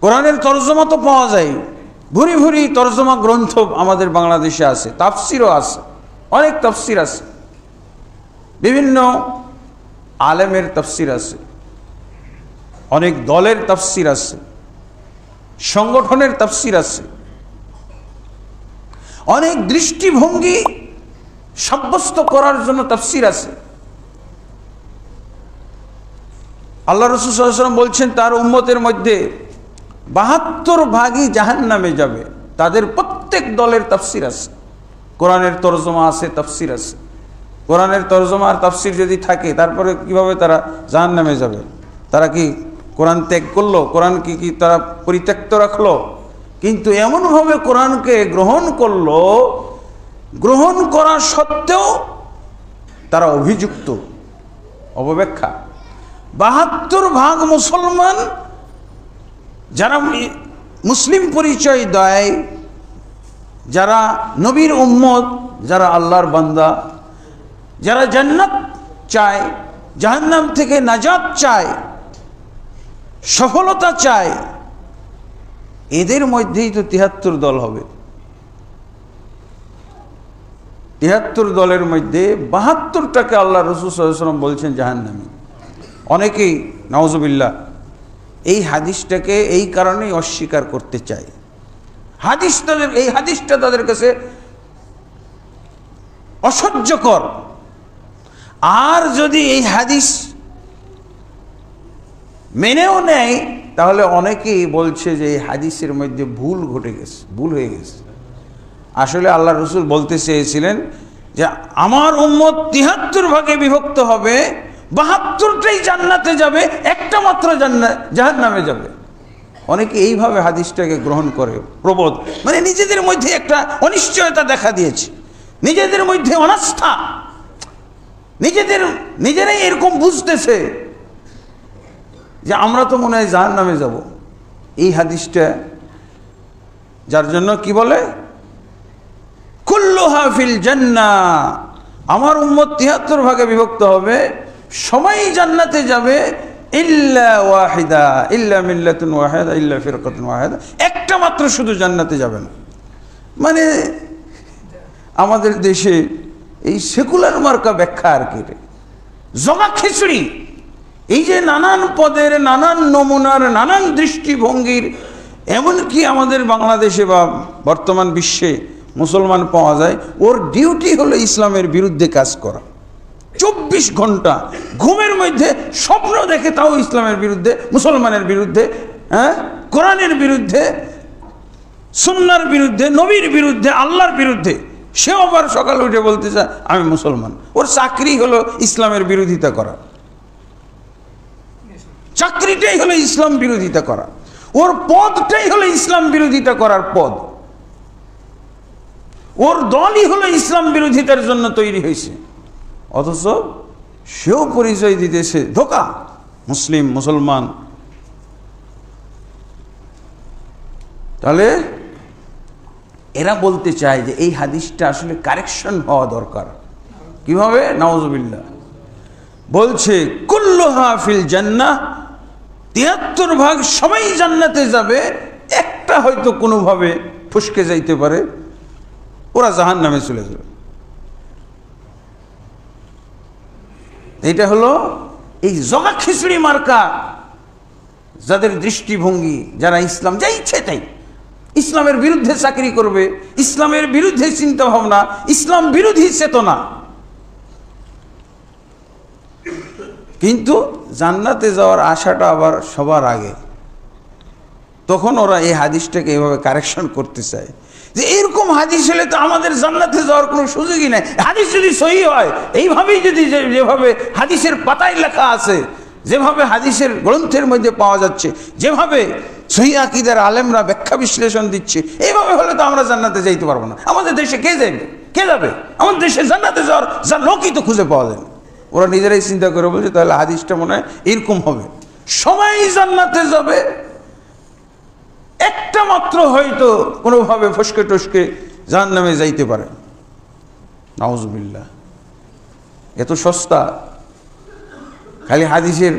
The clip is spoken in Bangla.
কোরআনের তরজমা তো পাওয়া যায়, ভুরি ভুরি তরজমা গ্রন্থ আমাদের বাংলাদেশে আছে, তাফসিরও আছে, অনেক তাফসির আছে, বিভিন্ন আলেমের তাফসির আছে, অনেক দলের তাফসির আছে, সংগঠনের তাফসির আছে, অনেক দৃষ্টিভঙ্গি সাব্যস্ত করার জন্য তাফসির আছে। আল্লাহ রাসূল সাল্লাল্লাহু আলাইহি ওয়াসাল্লাম বলছেন তার উম্মতের মধ্যে ৭২ ভাগই জাহান্নামে যাবে, তাদের প্রত্যেক দলের তাফসির আছে, কোরআনের তরজমা আছে, তাফসির আছে। কোরআনের তরজমা আর তাফসির যদি থাকে তারপরে কিভাবে তারা জাহান্নামে যাবে? তারা কি কোরআন ত্যাগ করলো? কোরআন কি তারা পরিত্যক্ত রাখলো? কিন্তু এমনভাবে কোরআনকে গ্রহণ করলো, গ্রহণ করা সত্ত্বেও তারা অভিযুক্ত, অবব্যাখ্যা। ৭২ ভাগ মুসলমান যারা মুসলিম পরিচয় দেয়, যারা নবীর উম্মত, যারা আল্লাহর বান্দা, যারা জান্নাত চায়, জাহান্নাম থেকে নাজাত চায়, সফলতা চায়, এদের মধ্যেই তো ৭৩ দল হবে। ৭৩ দলের মধ্যে ৭২টাকে আল্লাহ রাসূল সাল্লাল্লাহু আলাইহি ওয়াসাল্লাম বলছেন জাহান্নামী। অনেকেই নাউজুবিল্লাহ এই হাদিসটাকে এই কারণেই অস্বীকার করতে চায়। এই হাদিসটা তাদের কাছে অসহ্যকর। আর যদি এই হাদিস মেনেও নেয় তাহলে অনেকেই বলছে যে এই হাদিসের মধ্যে ভুল ঘটে গেছে, ভুল হয়ে গেছে। আসলে আল্লাহ রাসূল বলতে চেয়েছিলেন যে আমার উম্মত ৭৩ ভাগে বিভক্ত হবে, ৭২টাই জান্নাতে যাবে, একটা মাত্র জাহান্নামে যাবে। অনেকে এইভাবে হাদিসটাকে গ্রহণ করে, প্রবোধ, মানে নিজেদের মধ্যে একটা অনিশ্চয়তা দেখা দিয়েছে, নিজেদের মধ্যে অনাস্থা, নিজেরাই এরকম বুঝতেছে যে আমরা তো মনে হয় জাহান্নামে যাব। এই হাদিসটা যার জন্য কি বলে, কুল্লুহা ফিল জান্নাহ, আমার উম্মত ৭৩ ভাগে বিভক্ত হবে, সবাই জান্নাতে যাবে, ইল্লা ওয়াহিদা, ইল্লা মিল্লাতুন ওয়াহিদা, ইল্লা ফিরকাতুন ওয়াহিদা, একটা মাত্র শুধু জান্নাতে যাবে না। মানে আমাদের দেশে এই সেকুলার মার্কা ব্যাখ্যা আর কি, জগা খিচুড়ি, এই যে নানান পদের, নানান নমুনার, নানান দৃষ্টিভঙ্গির, এমনকি আমাদের বাংলাদেশে বা বর্তমান বিশ্বে মুসলমান পাওয়া যায়, ওর ডিউটি হলো ইসলামের বিরুদ্ধে কাজ করা। 24 ঘন্টা ঘুমের মধ্যে স্বপ্ন দেখে, তাও ইসলামের বিরুদ্ধে, মুসলমানের বিরুদ্ধে, কোরআনের বিরুদ্ধে, সুন্নাহর বিরুদ্ধে, নবীর বিরুদ্ধে, আল্লাহর বিরুদ্ধে। সেও আবার সকালে উঠে বলতে চায় আমি মুসলমান। ওর চাকরি হলো ইসলামের বিরোধিতা করা, চাকরিটাই হলো ইসলাম বিরোধিতা করা, ওর পদটাই হলো ইসলাম বিরোধিতা করার পদ, ওর দলই হলো ইসলাম বিরোধিতার জন্য তৈরি হয়েছে। অথচ সেও পরিচয় দিতেছে ধোঁকা, মুসলিম, মুসলমান। তাহলে এরা বলতে চায় যে এই হাদিসটা আসলে কারেকশন হওয়া দরকার। কিভাবে? নাউজুবিল্লাহ বলছে কুল্লুহা ফিল জান্নাহ, ৭৩ ভাগ সবাই জান্নাতে যাবে, একটা হয়তো কোনোভাবে ফসকে যাইতে পারে, ওরা জাহান্নামে চলে যাবে। এটা হলো এই জগা খিচুড়ি মার্কা যাদের দৃষ্টিভঙ্গি, যারা ইসলাম যা ইচ্ছে তাই, ইসলামের বিরুদ্ধে চাকরি করবে, ইসলামের বিরুদ্ধে চিন্তা ভাবনা, ইসলাম বিরোধী চেতনা, কিন্তু জান্নাতে যাওয়ার আশাটা আবার সবার আগে। তখন ওরা এই হাদিসটাকে এভাবে কারেকশন করতে চায় যে এরকম হাদিস হলে তো আমাদের জান্নাতে যাওয়ার কোনো সুযোগই নাই। হাদিস যদি সহি হয়, এইভাবেই যদি যেভাবে হাদিসের পাতায় লেখা আছে, যেভাবে হাদিসের গ্রন্থের মধ্যে পাওয়া যাচ্ছে, যেভাবে সহিহ আকীদার আলেমরা ব্যাখ্যা বিশ্লেষণ দিচ্ছে, এইভাবে হলে তো আমরা জান্নাতে যাইতে পারবো না। আমাদের দেশে কে যাবে? কে যাবে? আমাদের দেশে জান্নাতে যাওয়ার লোকই তো খুঁজে পাওয়া যায় না। ওরা নিজেরাই চিন্তা করে বলছে তাহলে হাদিসটা মনে হয় এরকম হবে, সবাই জান্নাতে যাবে, একটা মাত্র হয়তো কোনোভাবে ফসকে টসকে জাহান্নামে যাইতে পারে। নাউজুবিল্লাহ, এত সস্তা, খালি হাদিসের